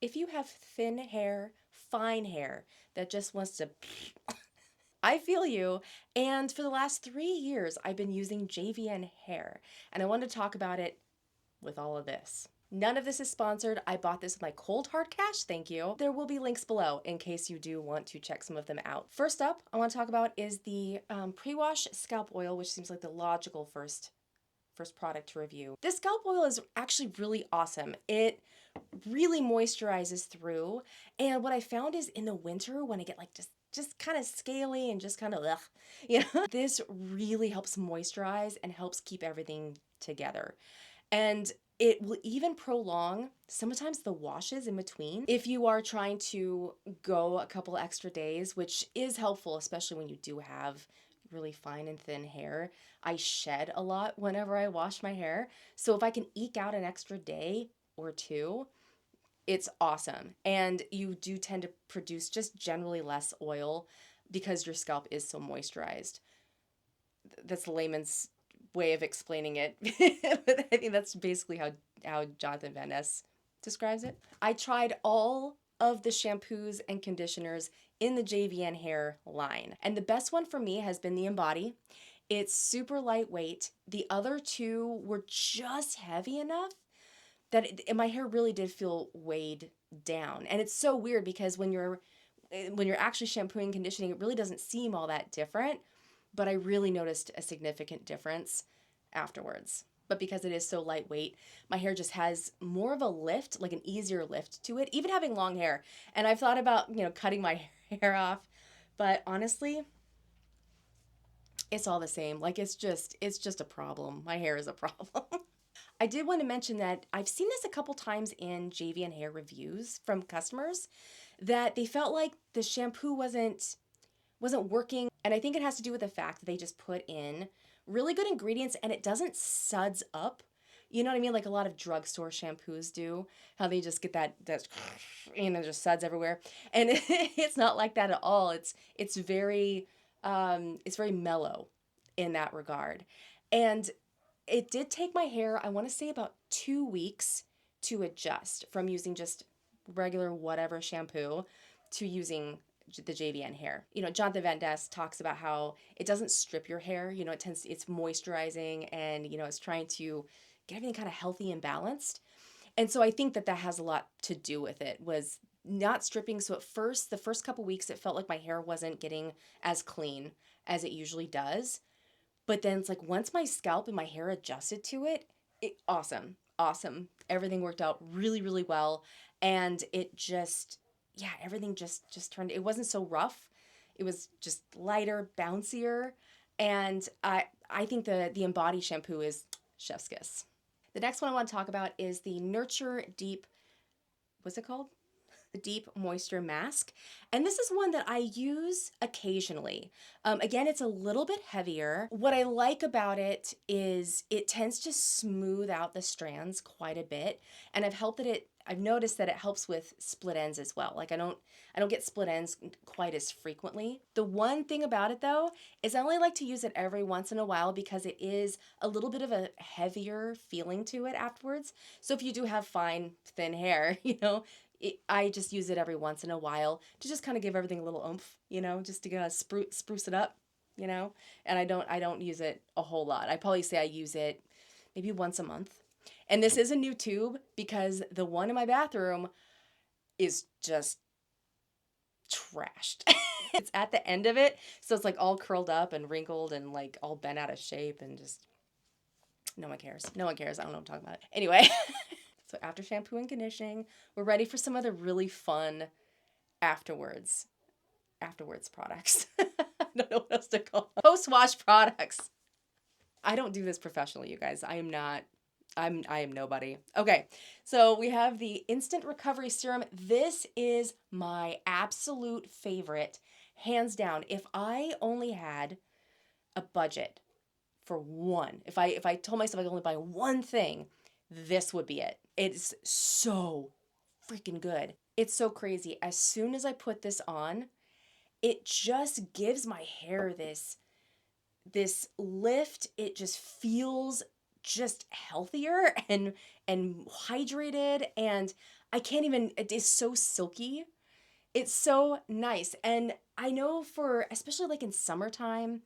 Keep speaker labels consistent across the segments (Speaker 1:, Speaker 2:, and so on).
Speaker 1: If you have thin hair, fine hair that just wants to, I feel you. And for the last 3 years, I've been using JVN Hair, and I wanted to talk about it with all of this. None of this is sponsored. I bought this with my cold hard cash, thank you. There will be links below in case you do want to check some of them out. First up, I want to talk about is the pre-wash scalp oil, which seems like the logical first product to review. This scalp oil is actually really awesome. It really moisturizes through, and what I found is in the winter when I get like just kind of scaly and just kind of ugh, this really helps moisturize and helps keep everything together. And it will even prolong sometimes the washes in between if you are trying to go a couple extra days, which is helpful, especially when you do have really fine and thin hair. I shed a lot whenever I wash my hair. So if I can eke out an extra day or two, it's awesome. And you do tend to produce just generally less oil because your scalp is so moisturized. That's the layman's way of explaining it. But I think that's basically how Jonathan Van Ness describes it. I tried all of the shampoos and conditioners in the JVN Hair line, and the best one for me has been the Embody. It's super lightweight. The other two were just heavy enough that my hair really did feel weighed down. And it's so weird because when you're actually shampooing and conditioning, it really doesn't seem all that different, but I really noticed a significant difference afterwards. But because it is so lightweight, my hair just has more of a lift, like an easier lift to it, even having long hair. And I've thought about, cutting my hair off, but honestly, it's all the same. Like it's just a problem. My hair is a problem. I did want to mention that I've seen this a couple times in JVN Hair reviews from customers that they felt like the shampoo wasn't working, and I think it has to do with the fact that they just put in really good ingredients and it doesn't suds up. You know what I mean? Like a lot of drugstore shampoos do, how they just get that just suds everywhere. And it's not like that at all. It's very mellow in that regard. And it did take my hair, I want to say about 2 weeks to adjust from using just regular whatever shampoo to using the JVN Hair. Jonathan Van Ness talks about how it doesn't strip your hair. It's moisturizing and, it's trying to get everything kind of healthy and balanced. And so I think that has a lot to do with it, was not stripping. So at first, the first couple weeks, it felt like my hair wasn't getting as clean as it usually does. But then it's like once my scalp and my hair adjusted to it, awesome, awesome. Everything worked out really, really well. And it just, yeah, everything just turned, it wasn't so rough. It was just lighter, bouncier. And I think the Embody shampoo is chef's kiss. The next one I want to talk about is the Nurture Deep, what's it called? The Deep Moisture Mask. And this is one that I use occasionally. Again, it's a little bit heavier. What I like about it is it tends to smooth out the strands quite a bit. And I've noticed that it helps with split ends as well. Like I don't get split ends quite as frequently. The one thing about it though is I only like to use it every once in a while because it is a little bit of a heavier feeling to it afterwards. So if you do have fine, thin hair, I just use it every once in a while to just kind of give everything a little oomph, just to kind of spruce it up, and I don't use it a whole lot. I probably say I use it maybe once a month. And this is a new tube because the one in my bathroom is just trashed. It's at the end of it, so it's like all curled up and wrinkled and like all bent out of shape and just no one cares. No one cares. I don't know what I'm talking about. Anyway, so after shampoo and conditioning, we're ready for some other really fun afterwards products. I don't know what else to call them. Post-wash products. I don't do this professionally, you guys. I am nobody. Okay, so we have the Instant Recovery Serum. This is my absolute favorite, hands down. If I only had a budget for one, if I told myself I could only buy one thing, this would be it. It's so freaking good. It's so crazy. As soon as I put this on, it just gives my hair this lift. It just feels just healthier and hydrated, and I can't even, it is so silky. It's so nice. And I know for, especially like in summertime,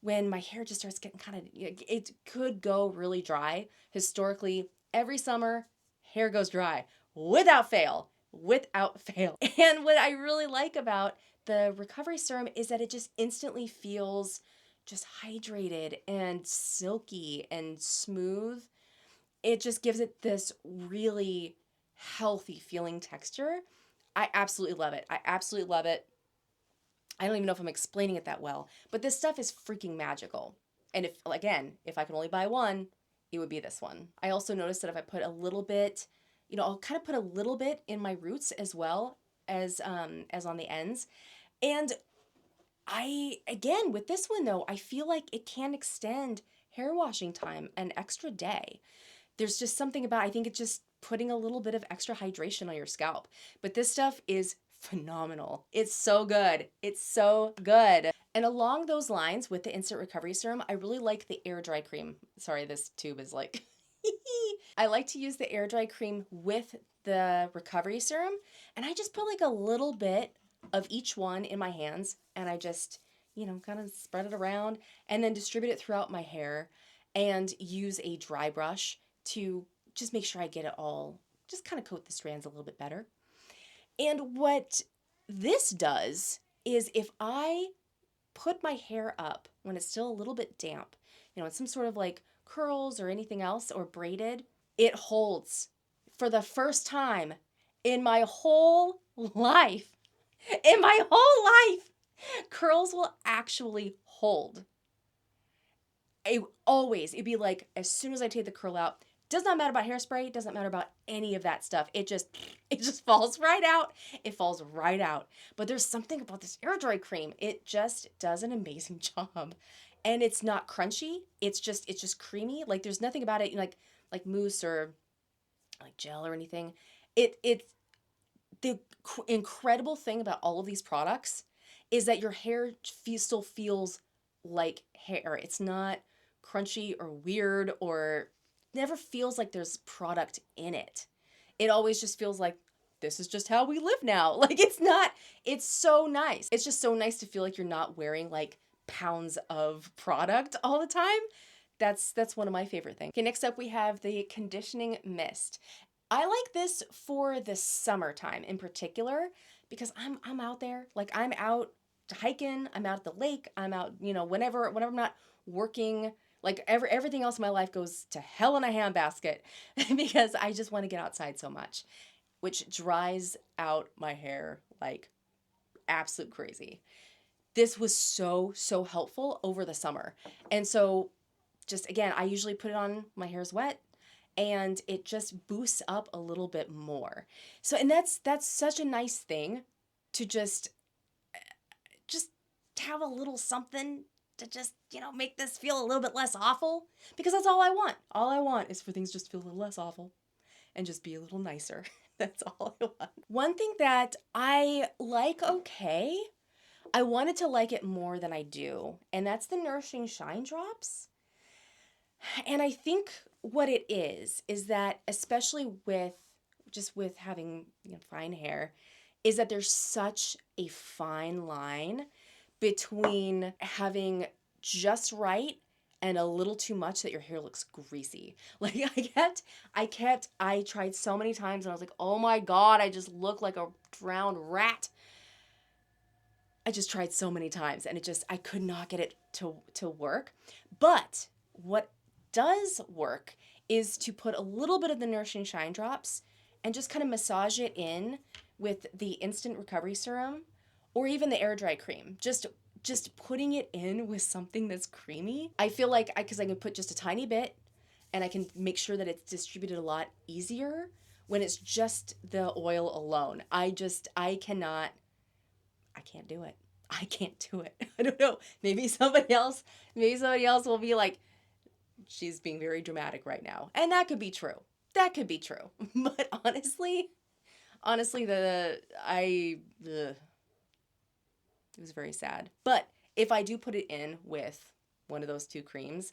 Speaker 1: when my hair just starts getting kind of, it could go really dry. Historically, every summer, hair goes dry without fail, without fail. And what I really like about the recovery serum is that it just instantly feels just hydrated and silky and smooth. It just gives it this really healthy feeling texture. I absolutely love it. I absolutely love it. I don't even know if I'm explaining it that well, but this stuff is freaking magical. And if, again, if I could only buy one, it would be this one. I also noticed that if I put a little bit, I'll kind of put a little bit in my roots as well as on the ends. And again, with this one though, I feel like it can extend hair washing time an extra day. There's just something about, I think it's just putting a little bit of extra hydration on your scalp. But this stuff is phenomenal. It's so good. It's so good. And along those lines with the Instant Recovery Serum, I really like the air dry cream. Sorry, this tube is like, I like to use the air dry cream with the recovery serum. And I just put like a little bit of each one in my hands and I just, kind of spread it around and then distribute it throughout my hair and use a dry brush to just make sure I get it all, just kind of coat the strands a little bit better. And what this does is if I put my hair up when it's still a little bit damp, in some sort of like curls or anything else or braided, it holds for the first time in my whole life. In my whole life, curls will actually hold. It'd be like as soon as I take the curl out, does not matter about hairspray, doesn't matter about any of that stuff. It just falls right out. It falls right out. But there's something about this air dry cream. It just does an amazing job. And it's not crunchy. It's just creamy. Like there's nothing about it like mousse or like gel or anything. It's the incredible thing about all of these products is that your hair still feels like hair. It's not crunchy or weird or never feels like there's product in it. It always just feels like this is just how we live now. Like it's so nice. It's just so nice to feel like you're not wearing like pounds of product all the time. That's one of my favorite things. Okay, next up we have the conditioning mist. I like this for the summertime in particular because I'm out there, like I'm out hiking, I'm out at the lake, I'm out, whenever I'm not working, like everything else in my life goes to hell in a handbasket because I just want to get outside so much, which dries out my hair like absolute crazy. This was so helpful over the summer. And so just again, I usually put it on my hair's wet and it just boosts up a little bit more. So, and that's such a nice thing to just have a little something to just, make this feel a little bit less awful because that's all I want. All I want is for things just to feel a little less awful and just be a little nicer. That's all I want. One thing that I like, okay, I wanted to like it more than I do, and that's the Nourishing Shine Drops. And I think what it is that especially with having fine hair, is that there's such a fine line between having just right and a little too much that your hair looks greasy. Like I tried so many times and I was like, oh my God, I just look like a drowned rat. I just tried so many times and I could not get it to work. But what does work is to put a little bit of the Nourishing Shine Drops and just kind of massage it in with the Instant Recovery Serum or even the air dry cream. Just putting it in with something that's creamy. I feel like because I can put just a tiny bit and I can make sure that it's distributed a lot easier when it's just the oil alone. I can't do it. I can't do it. I don't know. Maybe somebody else will be like, she's being very dramatic right now. And that could be true. That could be true. But honestly, it was very sad. But if I do put it in with one of those two creams,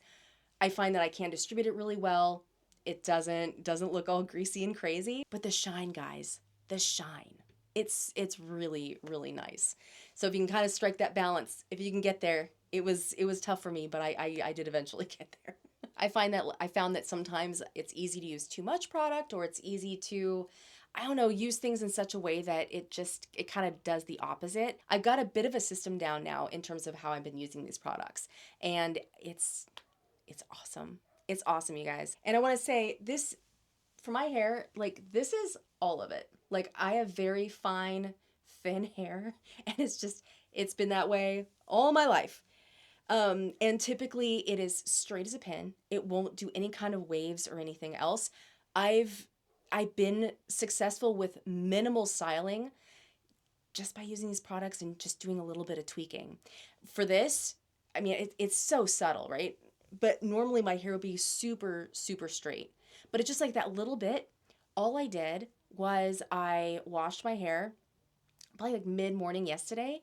Speaker 1: I find that I can distribute it really well. It doesn't look all greasy and crazy, but the shine, guys, the shine. It's really, really nice. So if you can kind of strike that balance, if you can get there, it was tough for me, but I did eventually get there. I found that sometimes it's easy to use too much product, or it's easy to, I don't know, use things in such a way that it kind of does the opposite. I've got a bit of a system down now in terms of how I've been using these products, and it's awesome. It's awesome, you guys. And I want to say this, for my hair, like, this is all of it. Like, I have very fine, thin hair, and it's been that way all my life. And typically it is straight as a pin. It won't do any kind of waves or anything else. I've I've been successful with minimal styling just by using these products and just doing a little bit of tweaking. For this, I mean, it's so subtle, right? But normally my hair would be super, super straight. But it's just like that little bit. All I did was I washed my hair probably like mid-morning yesterday.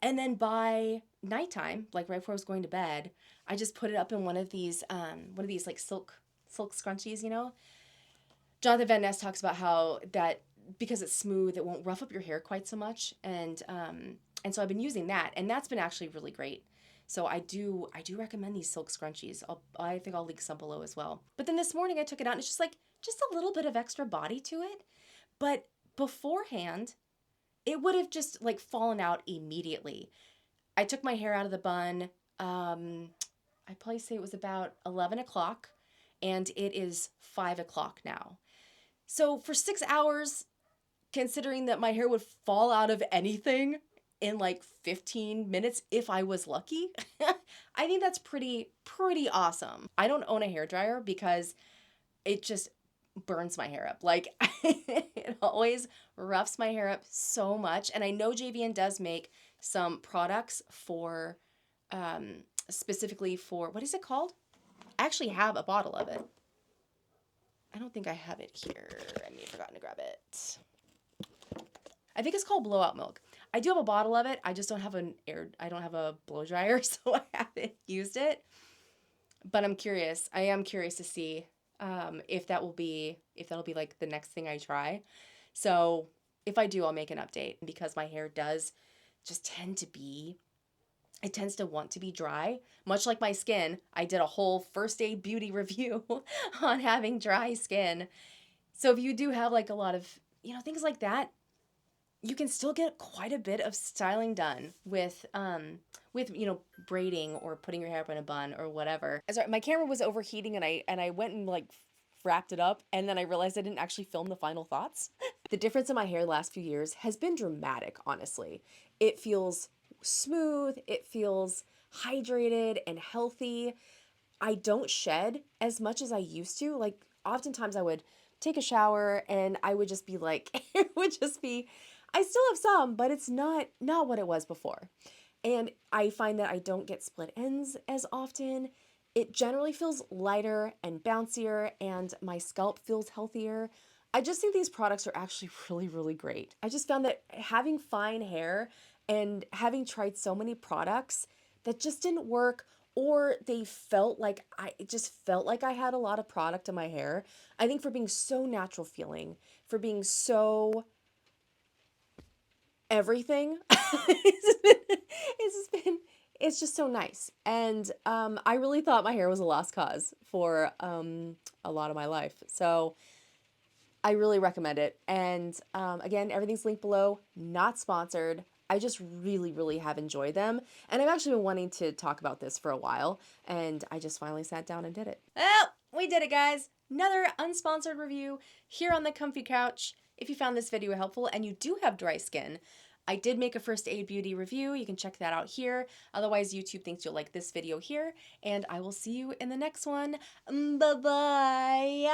Speaker 1: And then by nighttime, like right before I was going to bed, I just put it up in one of these like silk scrunchies, you know? Jonathan Van Ness talks about how that, because it's smooth, it won't rough up your hair quite so much, and so I've been using that, and that's been actually really great. So I do recommend these silk scrunchies. I think I'll link some below as well. But then this morning I took it out, and it's just a little bit of extra body to it, but beforehand it would have just like fallen out immediately. I took my hair out of the bun. I'd probably say it was about 11 o'clock, and it is 5 o'clock now. So for 6 hours, considering that my hair would fall out of anything in like 15 minutes if I was lucky, I think that's pretty awesome. I don't own a hair dryer because it just burns my hair up. Like it always roughs my hair up so much. And I know JVN does make some products for specifically for, what is it called? I actually have a bottle of it. I don't think I have it here. I may have forgotten to grab it. I think it's called blowout milk. I do have a bottle of it. I just don't have I don't have a blow dryer, so I haven't used it. But I'm curious. I am curious to see if that'll be like the next thing I try. So if I do, I'll make an update, because my hair does just it tends to want to be dry, much like my skin. I did a whole first aid beauty review on having dry skin. So if you do have like a lot of, things like that, you can still get quite a bit of styling done with braiding or putting your hair up in a bun or whatever. Sorry, my camera was overheating, and I went and like wrapped it up, and then I realized I didn't actually film the final thoughts. The difference in my hair the last few years has been dramatic, honestly. It feels smooth, it feels hydrated and healthy. I don't shed as much as I used to. Like, oftentimes I would take a shower and I would just be like, it would just be, I still have some, but it's not what it was before. And I find that I don't get split ends as often. It generally feels lighter and bouncier, and my scalp feels healthier. I just think these products are actually really, really great. I just found that having fine hair and having tried so many products that just didn't work, or they felt like it just felt like I had a lot of product in my hair. I think for being so natural feeling, for being so everything, it's just so nice. And I really thought my hair was a lost cause for a lot of my life. So I really recommend it. And again, everything's linked below, not sponsored. I just really, really have enjoyed them. And I've actually been wanting to talk about this for a while, and I just finally sat down and did it. Well, we did it, guys. Another unsponsored review here on the comfy couch. If you found this video helpful and you do have dry skin, I did make a first aid beauty review. You can check that out here. Otherwise, YouTube thinks you'll like this video here, and I will see you in the next one. Bye-bye.